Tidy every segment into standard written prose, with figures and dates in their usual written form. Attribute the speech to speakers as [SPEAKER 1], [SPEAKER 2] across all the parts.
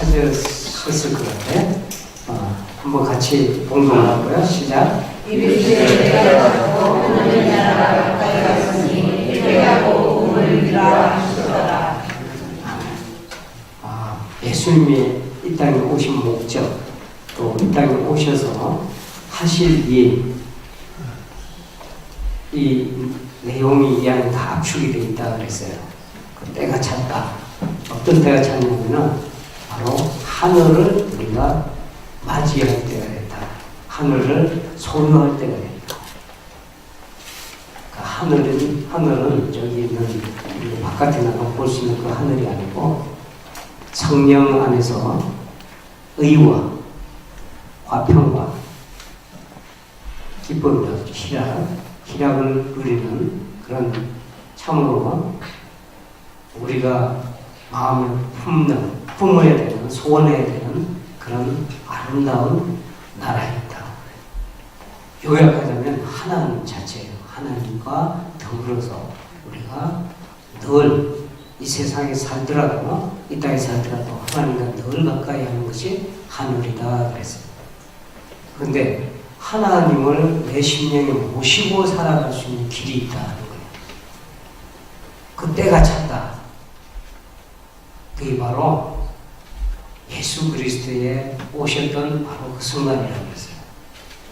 [SPEAKER 1] 찾으셨을 것 같아요. 한번 같이 봉독하고요. 시작.
[SPEAKER 2] 이르시되 내가 오늘 나라가 가까이 왔으니 회개하고 몸을 들라 하시더라.
[SPEAKER 1] 예수님이 이 땅에 오신 목적, 또 이 땅에 오셔서 하실 이 내용이 이 안에 다 압축이 되어 있다 그랬어요. 그 때가 찼다. 어떤 때가 찼냐면은 바로 하늘을 우리가 맞이할 때가 됐다. 하늘을 소유할 때가 됐다. 그 하늘은 저기 있는 바깥에 나가 볼 수 있는 그 하늘이 아니고 성령 안에서 의와 화평과 기쁨과 희락을 누리는 그런 참으로 우리가 마음을 품어야 되는, 소원해야 되는 그런 아름다운 나라입니다. 요약하자면 하나님 자체예요. 하나님과 더불어서 우리가 늘 이 세상에 살더라도, 이 땅에 살더라도 하나님과 늘 가까이 하는 것이 하늘이다 그랬어요. 그런데 하나님을 내 심령에 모시고 살아갈 수 있는 길이 있다 하는 거예요. 그 때가 찼다. 그게 바로 예수 그리스도에 오셨던 바로 그 순간이라고 했어요.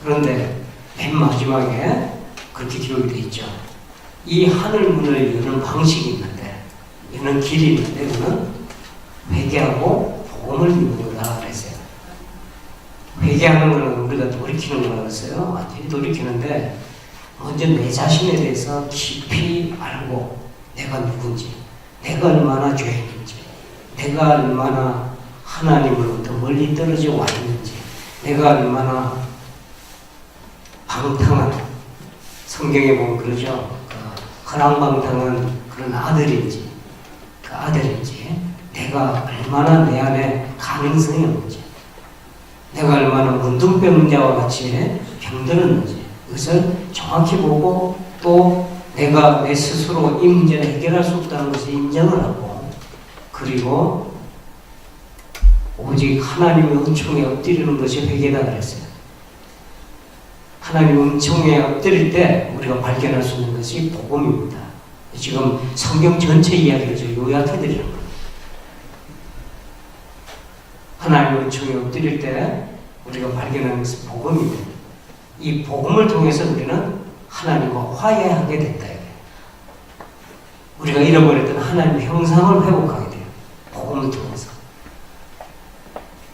[SPEAKER 1] 그런데 맨 마지막에 그렇게 기록이 되어 있죠. 이 하늘 문을 여는 방식이 있는데, 여는 길이 있는데, 그는 회개하고 복음을 믿는 거다 그랬어요. 회개하는 거는 우리가 돌이키는 거라고 했어요. 완전히 돌이키는데, 먼저 내 자신에 대해서 깊이 알고, 내가 누군지, 내가 얼마나 죄인인지, 내가 얼마나 하나님으로부터 멀리 떨어져 와 있는지, 내가 얼마나 방탕한, 성경에 보면 그러죠. 허랑방탕한 그런 아들인지, 그 아들인지, 내가 얼마나 내 안에 가능성이 없는지, 내가 얼마나 문둥병자와 같이 병들었는지, 그것을 정확히 보고 또 내가 내 스스로 이 문제를 해결할 수 없다는 것을 인정을 하고, 그리고 오직 하나님의 은총에 엎드리는 것이 회개다 그랬어요. 하나님의 은총에 엎드릴 때 우리가 발견할 수 있는 것이 복음입니다. 지금 성경 전체 이야기를 좀 요약해드리는 거예요. 하나님의 은총에 엎드릴 때 우리가 발견하는 것은 복음입니다. 이 복음을 통해서 우리는 하나님과 화해하게 된다. 우리가 잃어버렸던 하나님의 형상을 회복하게 돼요. 복음을 통해서.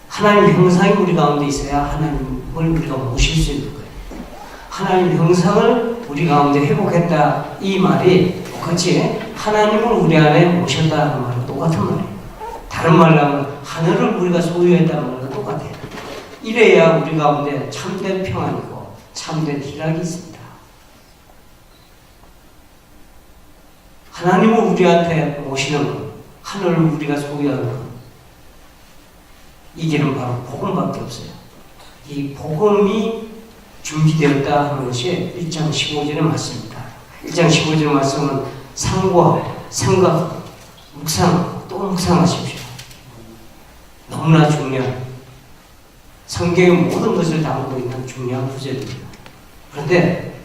[SPEAKER 1] 하나님의 형상이 우리 가운데 있어야 하나님을 우리가 모실 수 있는 거예요. 하나님의 형상을 우리 가운데 회복했다. 이 말이 똑같이 하나님을 우리 안에 모셨다는 말과 똑같은 말이에요. 다른 말로 하면 하늘을 우리가 소유했다는 말과 똑같아요. 이래야 우리 가운데 참된 평안이고 참된 희락이 있습니다. 하나님을 우리한테 모시는 것, 하늘을 우리가 소유하는 것, 이 길은 바로 복음밖에 없어요. 이 복음이 준비되었다 하는 것이 1장 15절의 말씀입니다. 1장 15절 말씀은 상고하고 생각, 묵상, 또 묵상하십시오. 너무나 중요한, 성경의 모든 것을 담고 있는 중요한 구절입니다. 그런데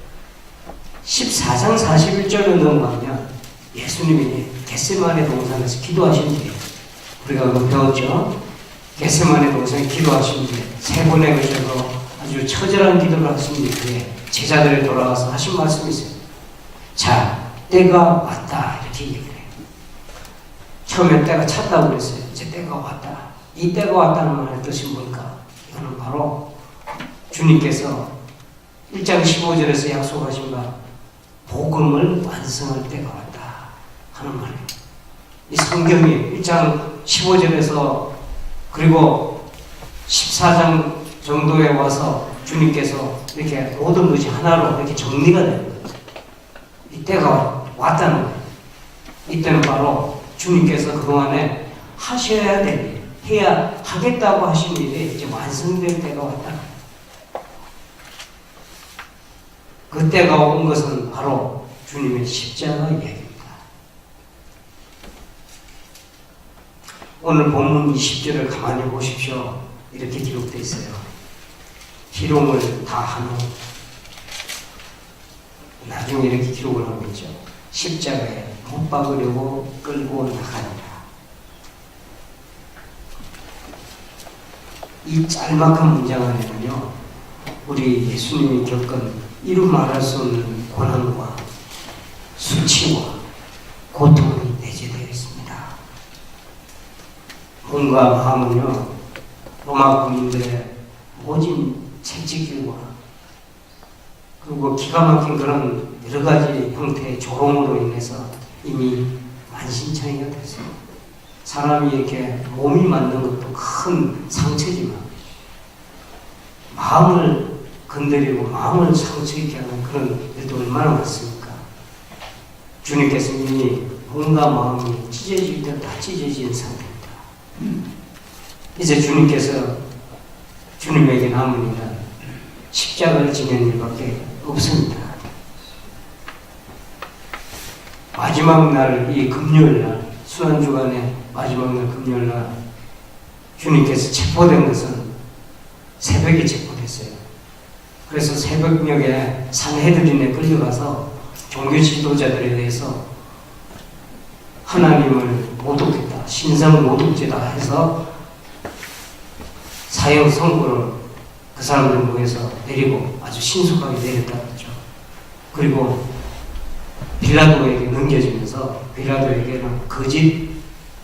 [SPEAKER 1] 14장 41절로 넘어가면 예수님이 겟세마네 동산에서 기도하신 뒤에, 우리가 그거 배웠죠? 겟세마네 동산에 기도하신 뒤에 3번에 걸쳐서 아주 처절한 기도를 하신 뒤에 제자들이 돌아가서 하신 말씀이 있어요. 자, 때가 왔다 이렇게 얘기를 해요. 처음에 때가 찼다고 그랬어요. 이제 때가 왔다. 이 때가 왔다는 말의 뜻이 뭘까? 이거는 바로 주님께서 1장 15절에서 약속하신 바 복음을 완성할 때가 왔다 하는 말이에요. 이 성경이 1장 15절에서 그리고 14장 정도에 와서 주님께서 이렇게 모든 것이 하나로 이렇게 정리가 되는 거예요. 이때가 왔다는 거예요. 이때는 바로 주님께서 그동안에 하셔야 될 일, 해야 하겠다고 하신 일이 이제 완성될 때가 왔다. 그 때가 온 것은 바로 주님의 십자가 이야기입니다. 오늘 본문 20절을 가만히 보십시오. 이렇게 기록되어 있어요. 희롱을 다 한 후 나중에 이렇게 기록을 하고 있죠. 십자가에 못 박으려고 끌고 나가니라. 이 짤막한 문장 안에는요, 우리 예수님이 겪은 이루 말할 수 없는 고난과 수치와 고통이 내재되어 있습니다. 몸과 마음은요, 로마 군인들의 모진 채찍질과 그리고 기가 막힌 그런 여러 가지 형태의 조롱으로 인해서 이미 만신창이가 됐어요. 사람이 이렇게 몸이 맞는 것도 큰 상처지만 마음을 건드리고 마음을 상처 있게 하는 그런 일도 얼마나 많습니까? 주님께서 이미 몸과 마음이 찢어질 때 다 찢어진 상태입니다. 이제 주님께서 주님에게 남은 일은 십자가를 지는 일밖에 없습니다. 마지막 날, 이 금요일날, 순환주간의 마지막 날 금요일날 주님께서 체포된 것은 새벽에 체포됐어요. 그래서 새벽녘에 산헤드린에 끌려가서 종교 지도자들에 대해서 하나님을 모독했다, 신성 모독죄다 해서 사형 선고를 그 사람들 모여서 내리고 아주 신속하게 내렸다 그랬죠. 그리고 빌라도에게 넘겨주면서 빌라도에게는 거짓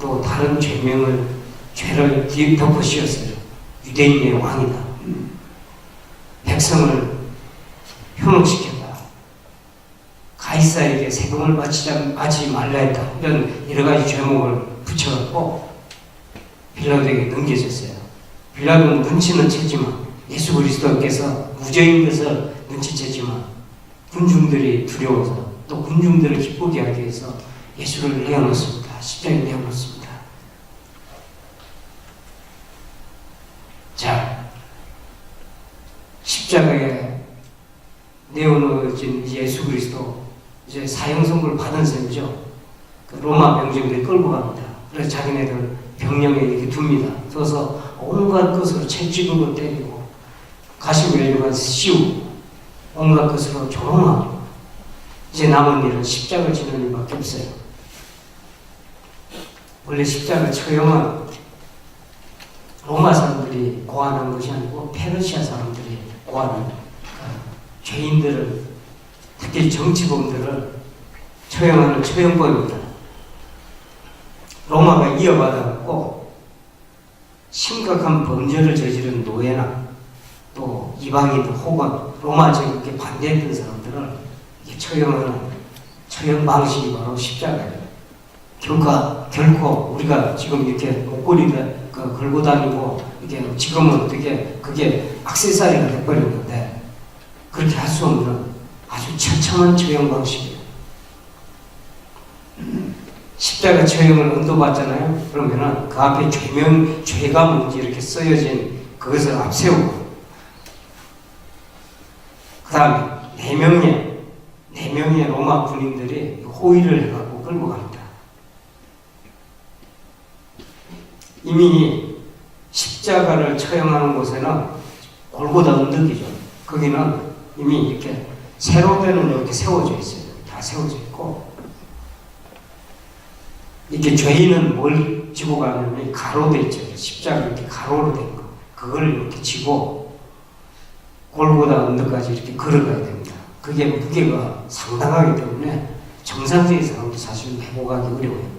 [SPEAKER 1] 또 다른 죄를 덮어 씌웠어요. 유대인의 왕이다. 백성을 현혹시켰다. 가이사에게 세금을 바치지 말라 했다. 이런 여러 가지 죄목을 붙여갖고 빌라도에게 넘겨졌어요. 빌라도는 눈치는 채지만 예수 그리스도께서 무죄인 것을 눈치채지만 군중들이 두려워서 또 군중들을 기쁘게 하기 위해서 예수를 내어놓습니다. 십자가에 내어놓습니다. 자, 십자가에 내어놓은 예수 그리스도 이제 사형 선고를 받은 셈이죠. 그 로마 병정들이 끌고 갑니다. 그래서 자기네들 병령에 이렇게 둡니다. 둬서 온갖 것으로 채찍으로 때리고 가시멜류관 씌우고 온갖 것으로 조롱하고 이제 남은 일은 십자가를 지는 일밖에 없어요. 원래 십자가 처형은 로마 사람들이 고안한 것이 아니고 페르시아 사람들이 고안한 죄인들을, 특히 정치범들을 처형하는 처형법입니다. 로마가 이어받아갖고 심각한 범죄를 저지른 노예나 또 이방인 혹은 로마 제국에 반대했던 사람들을 처형하는 처형 방식이 바로 십자가예요. 결코 우리가 지금 이렇게 목걸이를 걸고 다니고 이게 지금은 어떻게 그게 액세서리가 돼버렸는데 그렇게 할 수 없는 아주 처참한 처형 방식이에요. 십자가 처형을 언도받잖아요. 그러면은 그 앞에 죄가 뭔지 이렇게 쓰여진 그것을 앞세우고 그 다음에 4명의 로마 군인들이 호위를 해갖고 끌고 갑니다. 이미 십자가를 처형하는 곳에는 골고다 언덕이죠. 거기는 이미 이렇게 세로대는 이렇게 세워져 있어요. 다 세워져 있고 이렇게 죄인은 뭘 지고 가냐면 가로돼 있죠. 십자가 이렇게 가로로 된 거. 그걸 이렇게 지고 골고다 언덕까지 이렇게 걸어가야 됩니다. 그게 무게가 상당하기 때문에 정상적인 사람도 사실 회복하기 어려워요.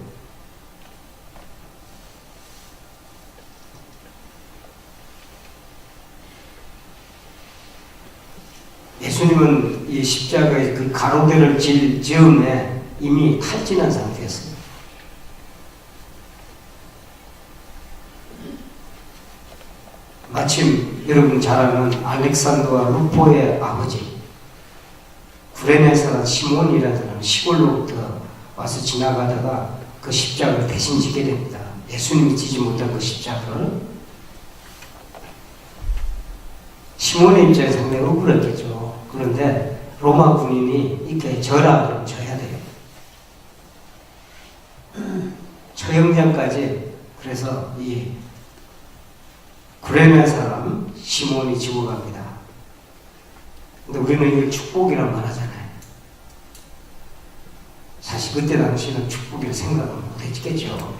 [SPEAKER 1] 예수님은 이 십자가의 그 가로대를 질 즈음에 이미 탈진한 상태였어요. 마침 여러분 잘 아는 알렉산더와 루포의 아버지 구레네 사람 시몬이라는 사람 시골로부터 와서 지나가다가 그 십자가를 대신 지게 됩니다. 예수님이 지지 못한 그 십자가를 시몬의 입장에서 상당히 억울했겠죠. 그런데 로마 군인이 이렇게 져라 그러면 져야 돼요. 처형장까지 그래서 이 구레네 사람 시몬이 죽어갑니다. 근데 우리는 이걸 축복이라고 말하잖아요. 사실 그때 당시에는 축복이라 생각을 못했겠죠.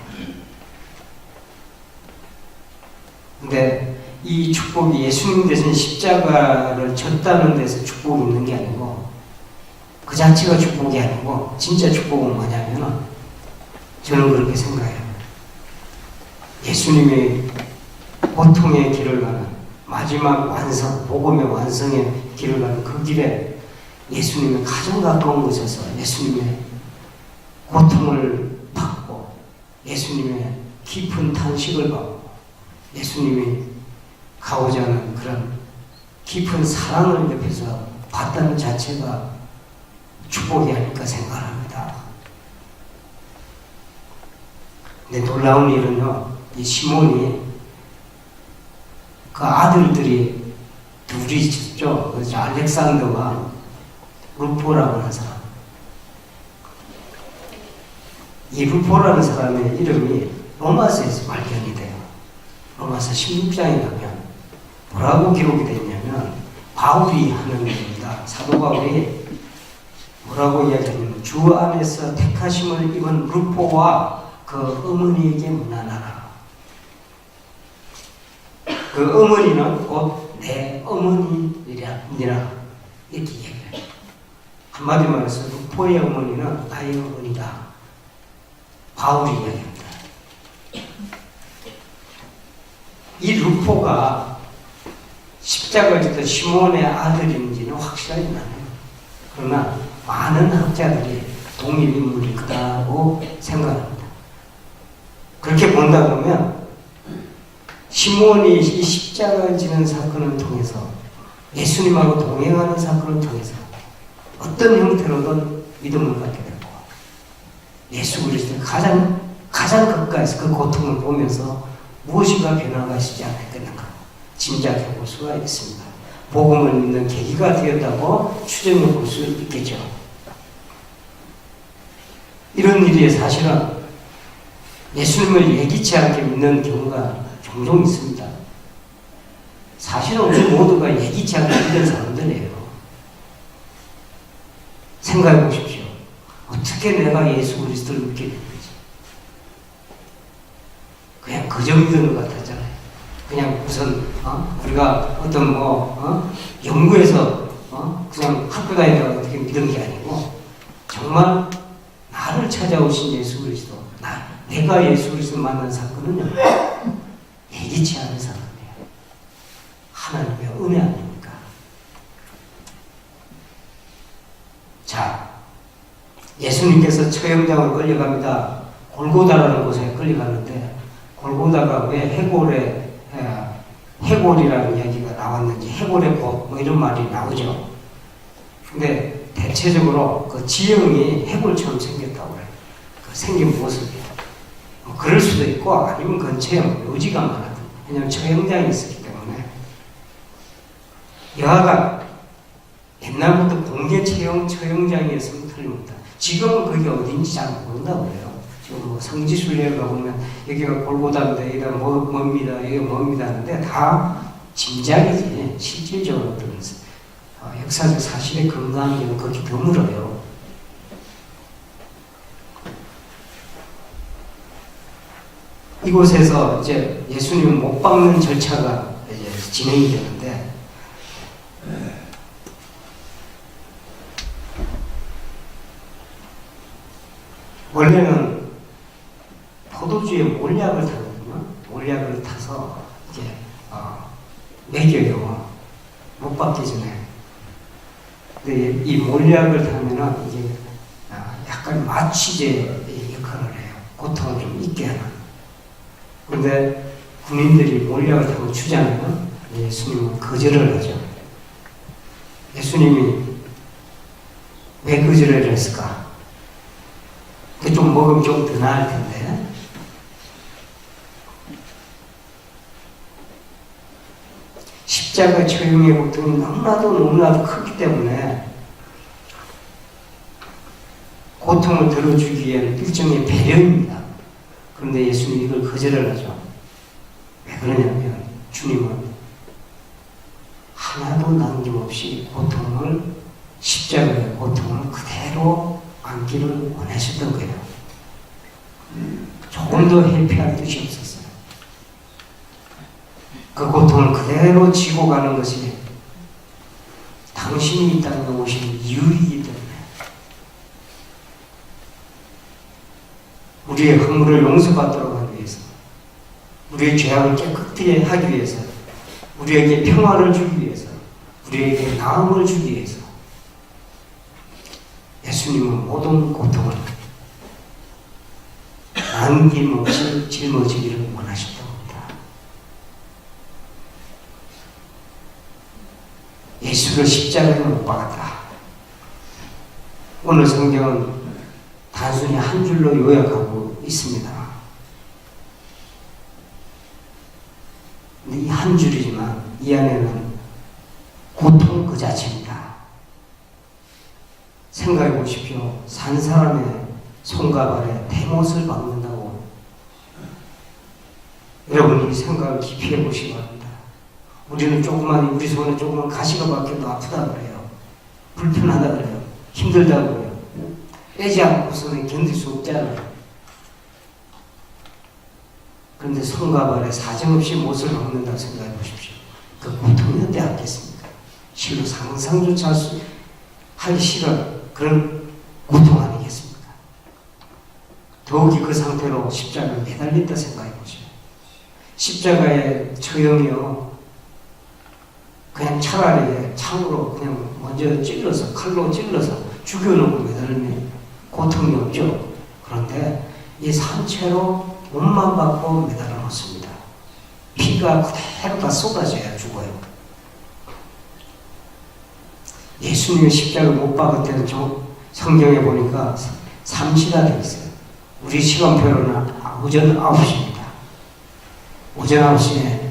[SPEAKER 1] 근데 이 축복이 예수님 대신 십자가를 졌다는 데서 축복이 있는 게 아니고 그 자체가 축복이 아니고 진짜 축복은 뭐냐면 저는 그렇게 생각해요. 예수님이 고통의 길을 가는 마지막 완성, 복음의 완성의 길을 가는 그 길에 예수님의 가장 가까운 곳에서 예수님의 고통을 받고 예수님의 깊은 탄식을 받고 예수님이 가고자 하는 그런 깊은 사랑을 옆에서 봤다는 자체가 축복이 아닐까 생각합니다. 근데 놀라운 일은요, 이 시몬이 그 아들들이 둘이 있죠. 그래서 알렉산더와 루포라고 하는 사람. 이 루포라는 사람의 이름이 로마서에서 발견이 돼요. 로마서 16장에 가면 뭐라고 기록이 되냐면 바울이 하는 얘기입니다. 사도 바울이 뭐라고 이야기하냐면 주 안에서 택하심을 입은 루포와 그 어머니에게 문안하라. 그 어머니는 곧 내 어머니니라 이렇게 얘기해요. 한마디 말해서 루포의 어머니는 나의 어머니다. 바울이 이야기합니다. 이 루포가 십자가를 지던 시몬의 아들인지는 확실하지 않아요. 그러나 많은 학자들이 동일 인물일 거다고 생각합니다. 그렇게 본다 그러면 시몬이 이 십자가를 지는 사건을 통해서 예수님하고 동행하는 사건을 통해서 어떤 형태로든 믿음을 갖게 되고 예수 그리스도의 가장 가까이서 그 고통을 보면서 무엇인가 변화가 있지 않았겠는가 짐작해 볼 수가 있습니다. 복음을 믿는 계기가 되었다고 추정해 볼 수 있겠죠. 이런 일이 사실은 예수님을 예기치 않게 믿는 경우가 종종 있습니다. 사실은 우리 모두가 예기치 않게 믿는 사람들이에요. 생각해 보십시오. 어떻게 내가 예수 그리스도를 믿게 됐는지. 그냥 그저 믿는 것 같았잖아요. 그냥 무슨 우리가 어떤 연구해서 그냥 학교 다니다가 어떻게 믿은 게 아니고 정말 나를 찾아오신 예수 그리스도, 내가 예수 그리스도 만난 사건은요 예기치 않은 사건이에요. 하나님의 은혜 아닙니까? 자, 예수님께서 처형장으로 끌려갑니다. 골고다라는 곳에 끌려갔는데 골고다가 왜 해골이라는 이야기가 나왔는지 해골의 곳 이런 말이 나오죠. 근데 대체적으로 그 지형이 해골처럼 생겼다고 해요. 그 생긴 모습이. 그럴 수도 있고 아니면 근처에 묘지가 많아요. 왜냐하면 처형장이 있었기 때문에. 여하간 옛날부터 공개 처형장이었으면 틀립니다. 지금은 그게 어딘지 잘 모른다고 해요. 지금 성지순례를 가보면 여기가 골고다입니다. 여기가 뭡니다. 여기가 뭡니다 하는데 다 짐작이지 실질적으로 역사적 사실에 근거한 게는 그렇게 드물어요. 이곳에서 이제 예수님을 못 박는 절차가 이제 진행이 되는데 원래는 포도주에 몰약을 타거든요. 몰약을 타서 이제 먹여요. 못 박기 전에. 근데 이 몰약을 타면은 이게 약간 마취제 역할을 해요. 고통을 좀 잊게 하는. 그런데 군인들이 몰약을 타고 주장하면 예수님은 거절을 하죠. 예수님이 왜 거절을 했을까? 좀 먹으면 좀 더 나을 텐데. 십자가 처형의 고통이 너무나도 크기 때문에 고통을 덜어주기 위한 일종의 배려입니다. 그런데 예수님이 이걸 거절을 하죠. 왜 그러냐면 주님은 하나도 남김없이 고통을, 십자가의 고통을 그대로 안기를 원하셨던 거예요. 조금도 회피할 뜻이 없었어요. 그 고통을 그대로 지고 가는 것이 당신이 이 땅에 오신 이유이기 때문에, 우리의 허물을 용서받도록 하기 위해서, 우리의 죄악을 깨끗하게 하기 위해서, 우리에게 평화를 주기 위해서, 우리에게 나음을 주기 위해서 예수님은 모든 고통을 남김없이 짊어지기를 원하셨던 겁니다. 예수를 십자가에 못 박았다. 오늘 성경은 단순히 한 줄로 요약하고 있습니다. 근데 이 한 줄이지만 이 안에는 고통 그 자체입니다. 생각해 보십시오. 산 사람의 손과 발에 대못을 박는다고. 여러분이 생각을 깊이 해보시기 바랍니다. 우리는 우리 손에 조그만 가시가 박혀도 아프다 그래요. 불편하다 그래요. 힘들다 그래요. 빼지 않고서는 견딜 수 없잖아요. 그런데 손과 발에 사정없이 못을 박는다고 생각해 보십시오. 그 고통이 어때겠습니까? 실로 상상조차 하기 싫은 그런 고통 아니겠습니까? 더욱이 그 상태로 십자가에 매달린다 생각해 보십시오. 십자가의 처형이요, 그냥 차라리 창으로 그냥 먼저 찔러서, 칼로 찔러서 죽여놓고 매달리면 고통이 없죠. 그런데 이 산채로 몸만 받고 매달아 놓습니다. 피가 그대로 다 쏟아져야 죽어요. 예수님의 십자가를 못 박을 때는 성경에 보니까 3시가 되어 있어요. 우리 시간표로는 오전 9시입니다. 오전 9시에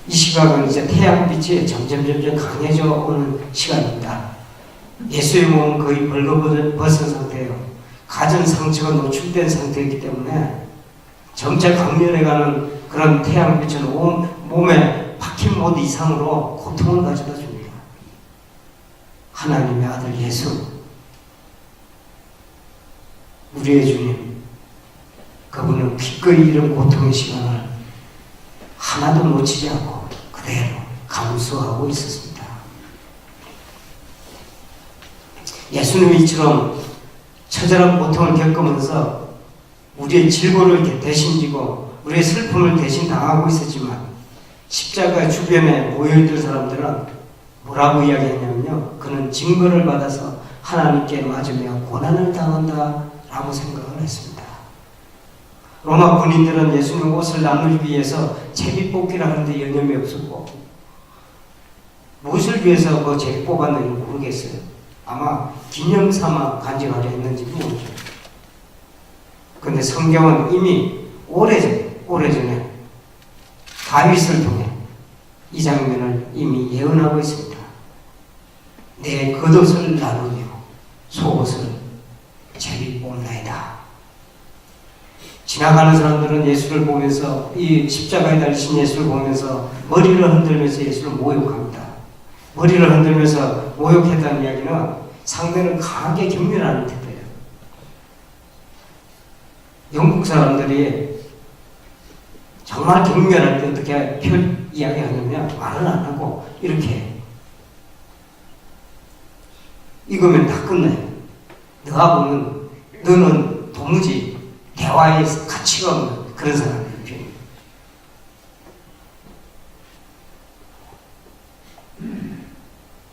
[SPEAKER 1] 이 시각은 이제 태양빛이 점점 강해져 오는 시간입니다. 예수의 몸은 거의 벌거벗은 상태예요. 가진 상처가 노출된 상태이기 때문에 점차 강렬해가는 그런 태양빛은 온 몸에 박힌 못 이상으로 고통을 가져다 줍니다. 하나님의 아들 예수, 우리의 주님, 그분은 기꺼이 이런 고통의 시간을 하나도 놓치지 않고 그대로 감수하고 있었습니다. 예수님이 이처럼 처절한 고통을 겪으면서 우리의 질고를 대신 지고 우리의 슬픔을 대신 당하고 있었지만, 십자가 주변에 모여있던 사람들은 뭐라고 이야기했냐면요, 그는 징벌을 받아서 하나님께 맞으며 고난을 당한다 라고 생각을 했습니다. 로마 군인들은 예수님 옷을 나누기 위해서 제비 뽑기를 하는데 여념이 없었고, 무엇을 위해서 그 제비 뽑았는지 모르겠어요. 아마 기념삼아 간직하려 했는지 모르죠. 그런데 성경은 이미 오래전에 다윗을 통해 이 장면을 이미 예언하고 있습니다. 내 겉옷을 나누며 속옷을 제비 뽑나이다. 지나가는 사람들은 예수를 보면서, 이 십자가에 달리신 예수를 보면서 머리를 흔들면서 예수를 모욕합니다. 머리를 흔들면서 모욕했다는 이야기는 상대를 강하게 경멸하는 뜻이에요. 영국 사람들이 정말 경멸할 때 어떻게 이야기하냐면 말을 안 하고 이렇게 이거면 다 끝나요. 너는 도무지 대화의 가치가 없는 그런 사람들이에요.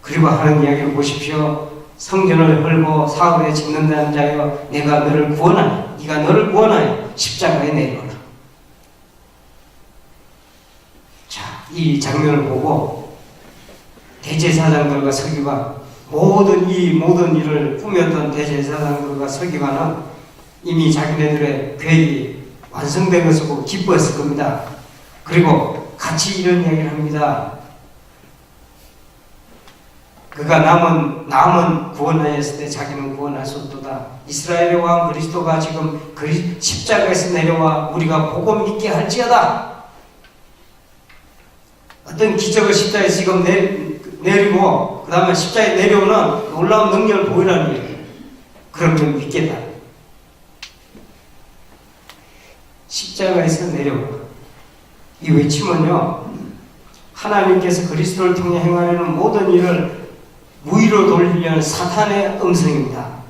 [SPEAKER 1] 그리고 하는 이야기를 보십시오. 성전을 헐고 사흘에 짓는다는 자여, 내가 너를 구원하여, 네가 너를 구원하여 십자가에 내려오라. 자, 이 장면을 보고 대제사장들과 서기관, 모든 일을 꾸몄던 대제사장들과 서기관은 이미 자기네들의 계획이 완성된 것을 보고 기뻐했을 겁니다. 그리고 같이 이런 이야기를 합니다. 그가 남은 구원하였을 때 자기는 구원할 수 없도다. 이스라엘의 왕 그리스도가 지금 십자가에서 내려와 우리가 복음 믿게 할지어다. 어떤 기적을 십자가에 지금 내리고 그 다음에 십자가에 내려오는 놀라운 능력을 보이라는 얘기예요. 그러면 믿겠다. 십자가에서 내려오라. 이 외침은요, 하나님께서 그리스도를 통해 행하려는 모든 일을 무위로 돌리려는 사탄의 음성입니다.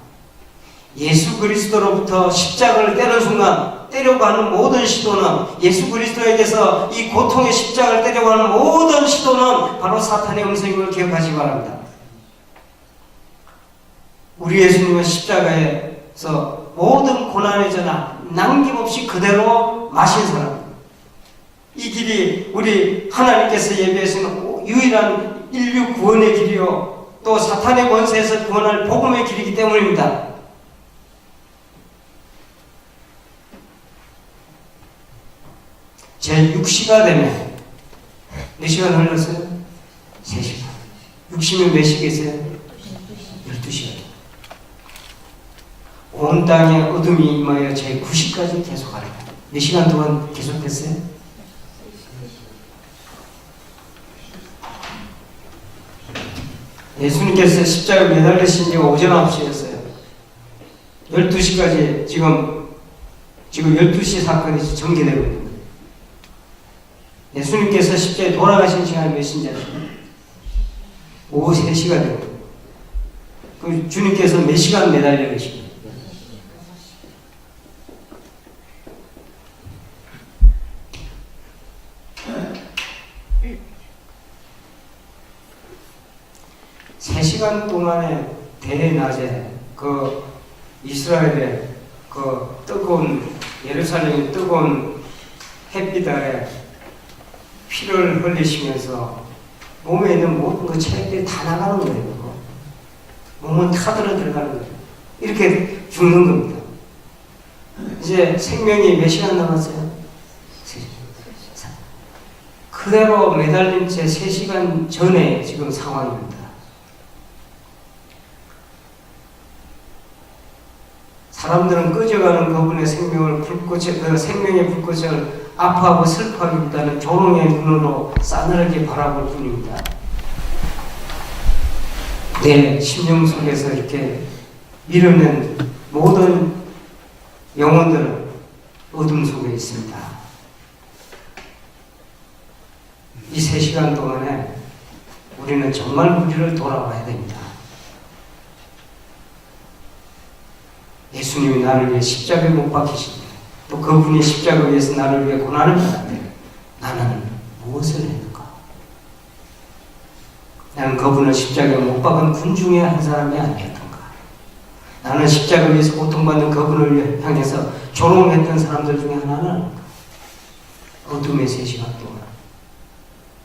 [SPEAKER 1] 예수 그리스도로부터 십자가를 떼는 순간 떼려고 하는 모든 시도는, 예수 그리스도에게서 이 고통의 십자가를 떼려고 하는 모든 시도는 바로 사탄의 음성임을 기억하시기 바랍니다. 우리 예수님은 십자가에서 모든 고난의 전화 남김없이 그대로 마신 사람입니다. 이 길이 우리 하나님께서 예비하시는 유일한 인류 구원의 길이요, 또 사탄의 권세에서 구원할 복음의 길이기 때문입니다. 제 6시가 되면 몇 시간 흘렀어요? 3시간. 6시면 몇 시겠어요? 12시간. 온 땅에 어둠이 임하여 제 9시까지 계속하라. 몇 시간 동안 계속됐어요? 예수님께서 십자가에 매달리신 지가 오전 9시였어요. 12시까지 지금 12시 사건이 전개되고 있는 거예요. 예수님께서 십자가에 돌아가신 시간이 몇 시인지 아세요? 오후 3시가 되고, 그 주님께서 몇 시간 매달려 계시고, 세 시간 동안의 대낮에 그 이스라엘의 그 뜨거운 예루살렘의 뜨거운 햇빛 아래 피를 흘리시면서 몸에 있는 모든 그 체력들이 다 나가는 거예요. 몸은 타들어 들어가는 거예요. 이렇게 죽는 겁니다. 이제 생명이 몇 시간 남았어요? 3시간. 그대로 매달린 채 3시간 전에 지금 상황입니다. 사람들은 꺼져가는 그분의 생명의 불꽃을 아파하고 슬퍼하기보다는 조롱의 눈으로 싸늘하게 바라볼 뿐입니다. 내 심령 속에서 이렇게 밀어낸 모든 영혼들은 어둠 속에 있습니다. 이 3시간 동안에 우리는 정말 우리를 돌아봐야 됩니다. 예수님이 나를 위해 십자가에 못 박히신다. 또 그분이 십자가 위에서 나를 위해 고난을 받았대. 나는 무엇을 했는가? 나는 그분을 십자가에 못 박은 군 중에 한 사람이 아니었던가? 나는 십자가 위에서 고통받는 그분을 향해서 조롱했던 사람들 중에 하나는 어둠의 3시간 동안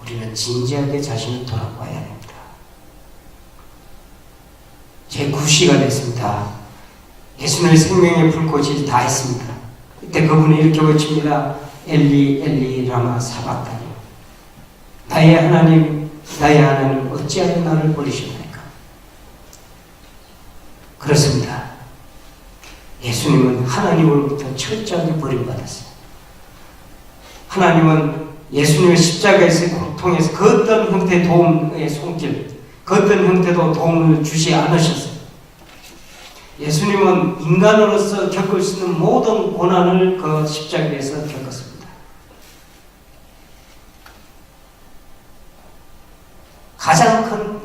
[SPEAKER 1] 우리는 진지하게 자신을 돌아봐야 됩니다. 제 9시가 됐습니다. 예수님의 생명의 불꽃이 다 했습니다. 그때 그분이 이렇게 외칩니다. 엘리 엘리 라마 사박다니, 나의 하나님 어찌하여 나를 버리셨나이까? 그렇습니다. 예수님은 하나님으로부터 철저하게 버림받았어요. 하나님은 예수님의 십자가에서의 고통에서 그 어떤 형태의 도움의 손길, 그 어떤 형태도 도움을 주지 않으셨어요. 예수님은 인간으로서 겪을 수 있는 모든 고난을 그 십자가에서 겪었습니다. 가장 큰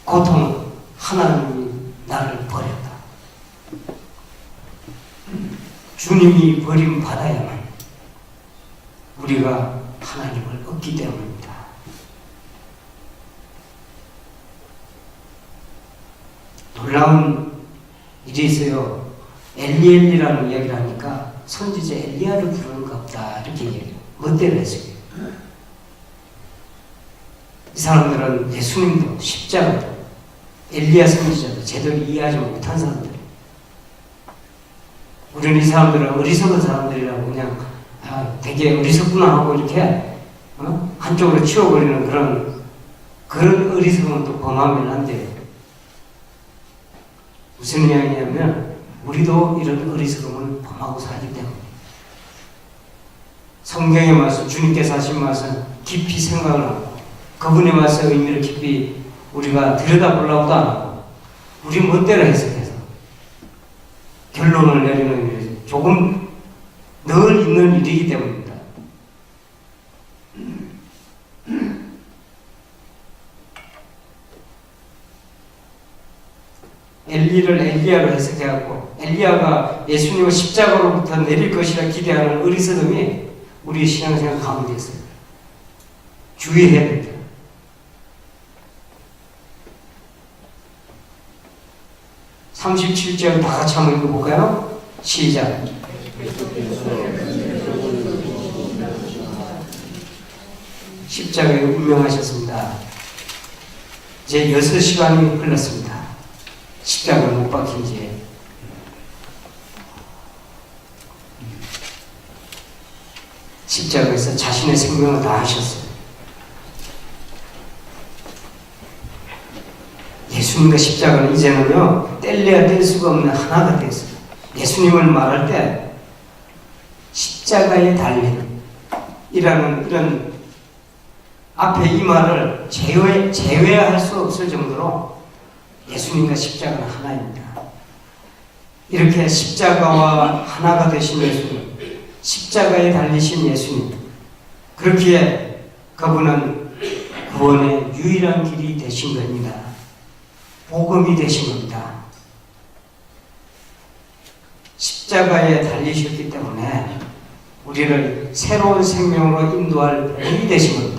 [SPEAKER 1] 고통은 하나님이 나를 버렸다. 주님이 버림받아야만 우리가 하나님을 얻기 때문입니다. 놀라운 일이 있어요. 엘리엘리라는 이야기를 하니까 선지자 엘리야를 부르는가 보다 이렇게 얘기해요. 멋대로 해석해요. 이 사람들은 예수님도 십자가도 엘리야 선지자도 제대로 이해하지 못한 사람들이에요. 우리는 이 사람들은 어리석은 사람들이라고 그냥 되게 어리석구나 하고 이렇게 한쪽으로 치워버리는 그런 그런 어리석음은 또 범하면 안 돼요. 무슨 이야기냐면 우리도 이런 어리석음을 범하고 살기 때문에 성경의 말씀, 주님께서 하신 말씀 깊이 생각을 하고 그분의 말씀의 의미를 깊이 우리가 들여다보려고도 안 하고 우리 멋대로 해석해서 결론을 내리는 일이 조금 늘 있는 일이기 때문입니다. 엘리를 엘리야로 해석해갖고 엘리야가 예수님을 십자가로부터 내릴 것이라 기대하는 어리석음이 우리 신앙생활 가운데 있어요. 주의해야 됩니다. (37절) 다 같이 한번 읽어볼까요? 시작. 십자가에 운명하셨습니다. 이제 6시간이 흘렀습니다. 십자가에 못 박힌 지. 십자가에서 자신의 생명을 다하셨어요. 예수님과 십자가는 이제는요 뗄래야 뗄 수가 없는 하나가 되었어요. 예수님을 말할 때 십자가에 달린 이라는 이런 앞에 이 말을 제외할 수 없을 정도로 예수님과 십자가는 하나입니다. 이렇게 십자가와 하나가 되신 예수님, 십자가에 달리신 예수님, 그렇기에 그분은 구원의 유일한 길이 되신 겁니다. 복음이 되신 겁니다. 십자가에 달리셨기 때문에 우리를 새로운 생명으로 인도할 복음이 되신 겁니다.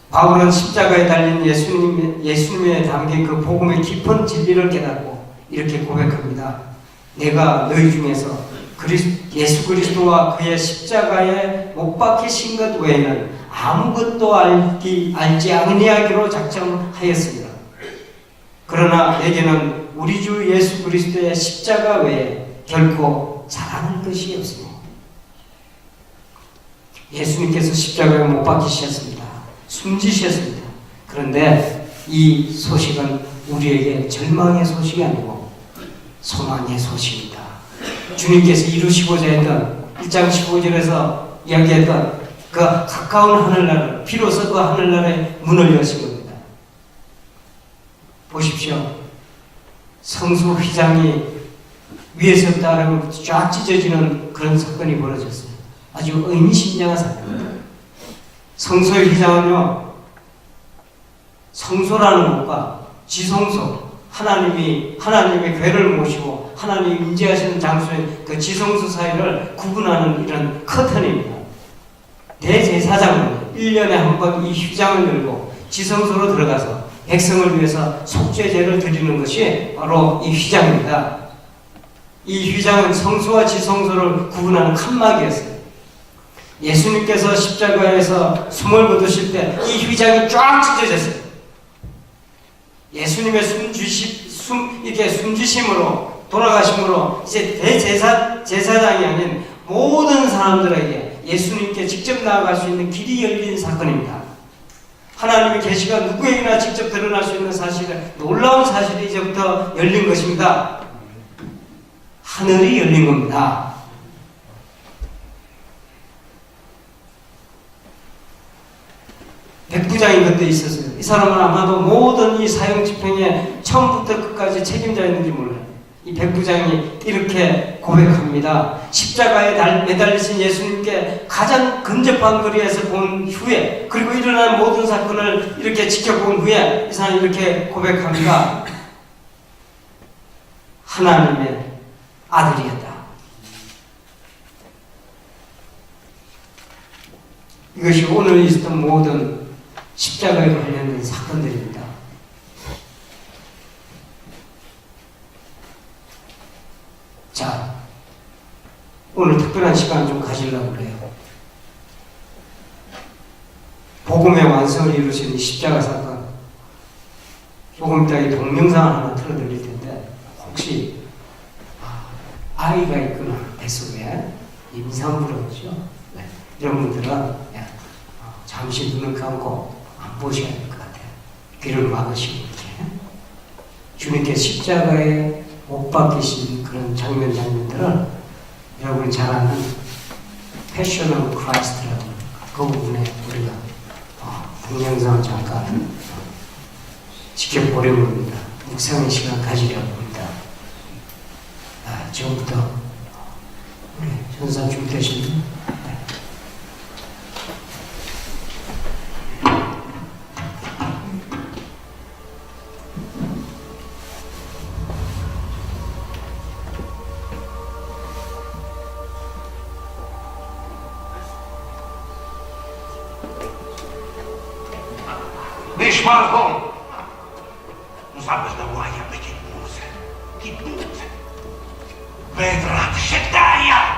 [SPEAKER 1] 바울은 십자가에 달린 예수님에 담긴 그 복음의 깊은 진리를 깨닫고 이렇게 고백합니다. 내가 너희 중에서 예수 그리스도와 그의 십자가에 못 박히신 것 외에는 아무것도 알지 아니하기로 작정하였습니다. 그러나 내게는 우리 주 예수 그리스도의 십자가 외에 결코 자랑할 것이 없습니다. 예수님께서 십자가에 못 박히셨습니다. 숨지셨습니다. 그런데 이 소식은 우리에게 절망의 소식이 아니고 소망의 소식입니다. 주님께서 이루시고자 했던 1장 15절에서 이야기했던 그 가까운 하늘나라, 비로소 그 하늘나라의 문을 여신 겁니다. 보십시오. 성소 휘장이 위에서부터 아래로 쫙 찢어지는 그런 사건이 벌어졌어요. 아주 의미심장한 사건입니다. 성소의 휘장은요, 성소라는 것과 지성소, 하나님의 궤를 모시고 하나님이 임재하시는 장소의 그 지성소 사이를 구분하는 이런 커튼입니다. 대제사장은 1년에 한 번 이 휘장을 열고 지성소로 들어가서 백성을 위해서 속죄제를 드리는 것이 바로 이 휘장입니다. 이 휘장은 성소와 지성소를 구분하는 칸막이였어요. 예수님께서 십자가에서 숨을 거두실 때 이 휘장이 쫙 찢어졌어요. 예수님의 숨지심으로 돌아가심으로 이제 제사장이 아닌 모든 사람들에게 예수님께 직접 나아갈 수 있는 길이 열린 사건입니다. 하나님의 계시가 누구에게나 직접 드러날 수 있는 사실은 놀라운 사실이 이제부터 열린 것입니다. 하늘이 열린 겁니다. 백부장이 그때 있었어요. 이 사람은 아마도 모든 이 사형 집행에 처음부터 끝까지 책임자였는지 몰라요. 이 백부장이 이렇게 고백합니다. 십자가에 매달리신 예수님께 가장 근접한 거리에서 본 후에, 그리고 일어난 모든 사건을 이렇게 지켜본 후에 이 사람이 이렇게 고백합니다. 하나님의 아들이었다. 이것이 오늘 있었던 모든 십자가에 관련된 사건들입니다. 자, 오늘 특별한 시간을 좀 가지려고 그래요. 복음의 완성을 이루신 이 십자가 사건, 조금 이따 이 동영상을 하나 틀어드릴 텐데, 혹시 아이가 있거나 뱃속에 임산부라고 그러죠? 네. 이런 분들은 잠시 눈을 감고 안 보셔야 될 것 같아요. 귀를 막으시고 이렇게 주님께 십자가에 못 박히신 그런 장면들을 여러분이 잘 아는 패션 오브 크라이스트라고 그 부분에 우리가 동영상을 잠깐 지켜보려고 합니다. 묵상의 시간 가지려고 합니다. 지금부터 우리 전사 준비되시면
[SPEAKER 3] נשמע חום. נוסף בדוויה בקיבוץ. קיבוץ. בעזרת שתיה.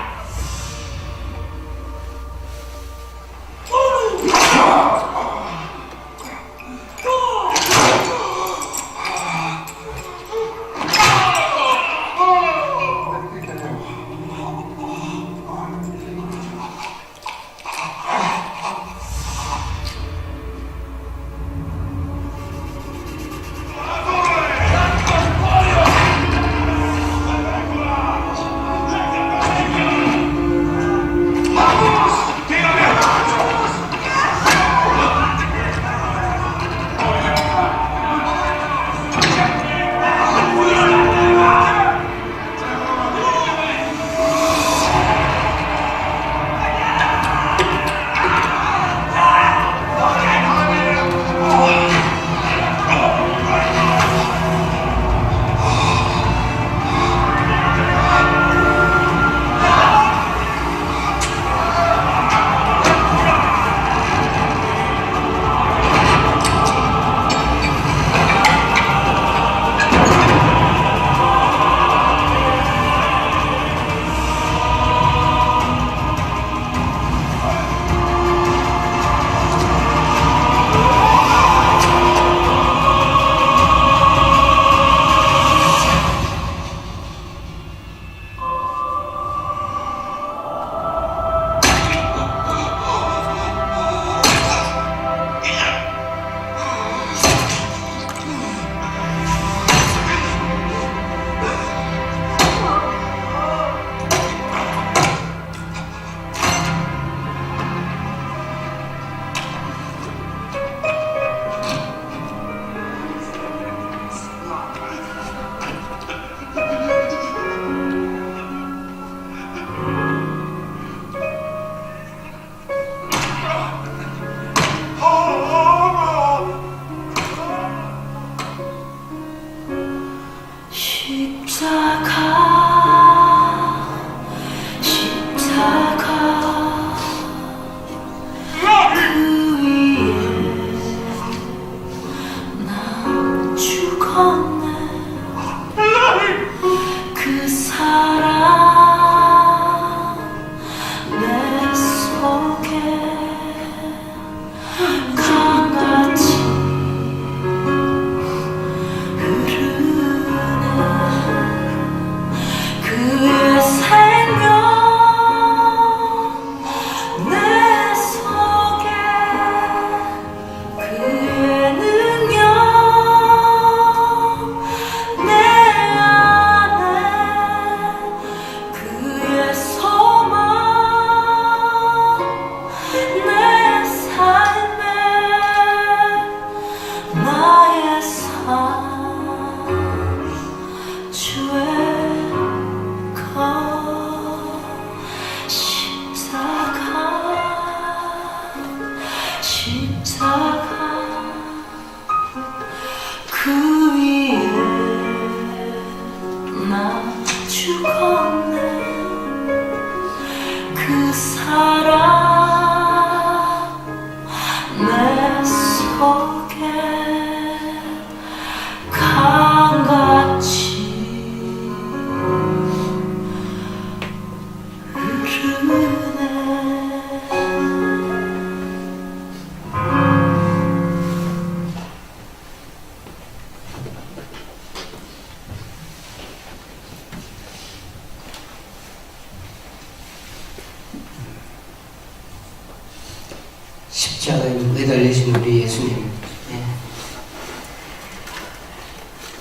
[SPEAKER 1] 십자가에 매달리신 우리 예수님,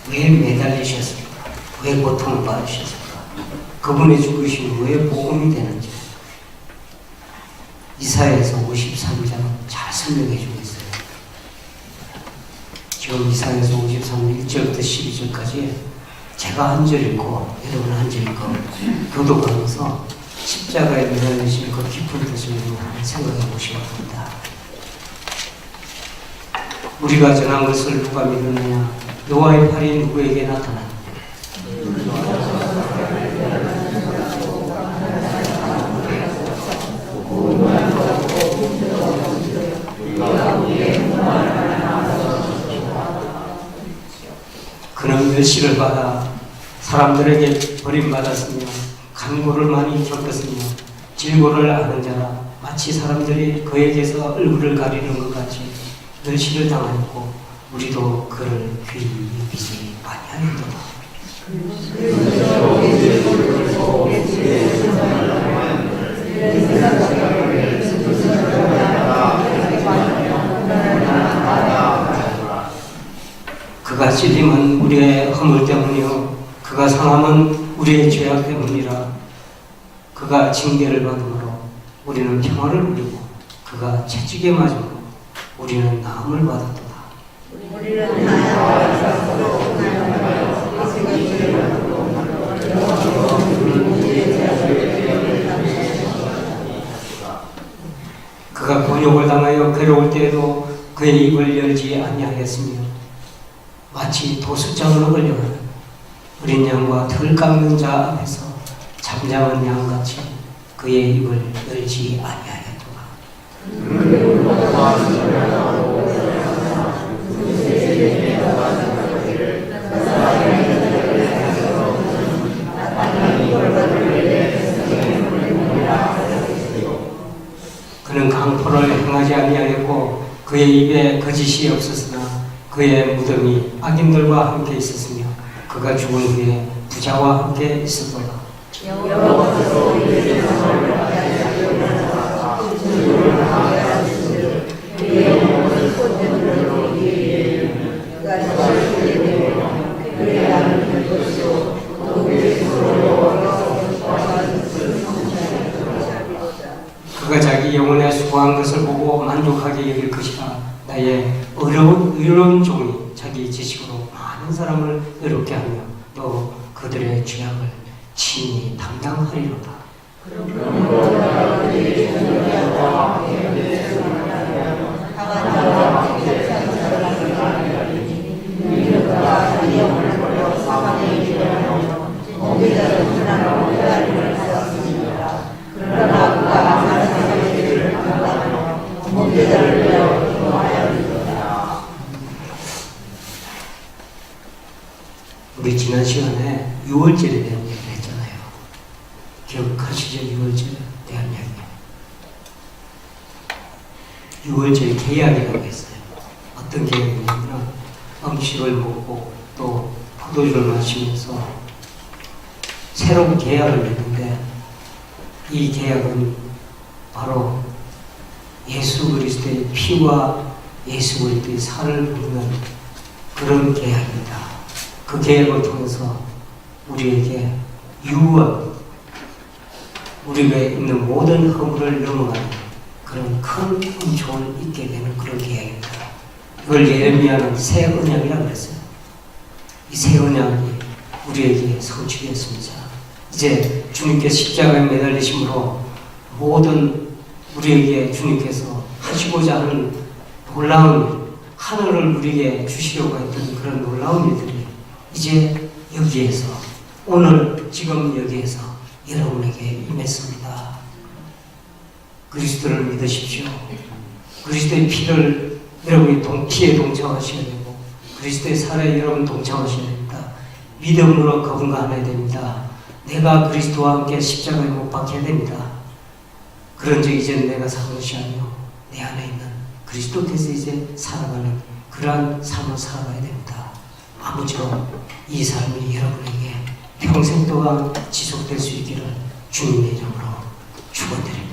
[SPEAKER 1] 왜 매달리셨을까? 왜 고통을 받으셨을까? 그분의 죽으심이 왜 복음이 되는지 이사야에서 53장 잘 설명해 주고 있어요. 지금 이사야에서 53장 1절부터 12절까지 제가 한 절 읽고 여러분 한 절 읽고 교독하면서 십자가에 매달리신 그 깊은 뜻을 생각해 보시기 바랍니다. 우리가 전한 것을 누가 믿느냐? 여호와의 팔이 누구에게 나타났느냐? 그는 멸시를 받아 사람들에게 버림받았으며 간고를 많이 겪었으며 질고를 아는 자라 마치 사람들이 그에게서 얼굴을 가리는 것 같이 멸시를 당하였고 우리도 그를 귀히 여기지 아니하였도다. 그가 찔림은 우리의 허물 때문이요 그가 상함은 우리의 죄악 때문이라. 그가 징계를 받음으로 우리는 평화를 누리고 그가 채찍에 맞음으로 우리는 나음을 받았도다. 그가 곤욕을 당하여 괴로울 때에도 그의 입을 열지 아니하였으며 마치 도수장으로 걸려가는 어린 양과 털 깎는 자 앞에서 잠잠한 양같이 그의 입을 열지 아니하였도다. 그는 강포를 행하지 아니하였고 그의 입에 거짓이 없었으나 그의 무덤이 악인들과 함께 있었으며 그가 죽은 후에 부자와 함께 있었도다. 그가 자기 영혼에 수고한 것을 보고 만족하게 여길 것이라. 나의 의로운 종이 자기 지식으로 많은 사람을 의롭게 하며 또 그들의 죄악을 친히 담당하리로다. 우리 지난 시간에 6월절에 대한 얘기를 했잖아요. 기억하시죠? 6월절에 대한 얘기. 6월절 계약이라고 했어요. 어떤 계약이냐면 음식을 먹고 또 포도주를 마시면서 새로운 계약을 맺는데 이 계약은 바로 예수 그리스도의 피와 예수 그리스도의 살을 묻는 그런 계약입니다. 그 계획을 통해서 우리에게 유언, 우리가 있는 모든 허물을 넘어가는 그런 큰 은총을 있게 되는 그런 계획입니다. 이걸 예레미야는 새 언약이라고 그랬어요. 이 새 언약이 우리에게 성취되었습니다. 이제 주님께서 십자가에 매달리심으로 모든 우리에게 주님께서 하시고자 하는 놀라운 하늘을 우리에게 주시려고 했던 그런 놀라운 일들이 이제 여기에서 오늘 지금 여기에서 여러분에게 임했습니다. 그리스도를 믿으십시오. 그리스도의 피를 여러분이 피에 동참하셔야 되고 그리스도의 살에 여러분 동참하셔야 됩니다. 믿음으로 그분과 하나야 됩니다. 내가 그리스도와 함께 십자가에 못 박혀야 됩니다. 그런즉 이제 내가 사는 것이 아니요 내 안에 있는 그리스도께서 이제 살아가는 그러한 삶을 살아가야 됩니다. 아무쪼록 이 삶이 여러분에게 평생 동안 지속될 수 있기를 주님의 이름으로 축원드립니다.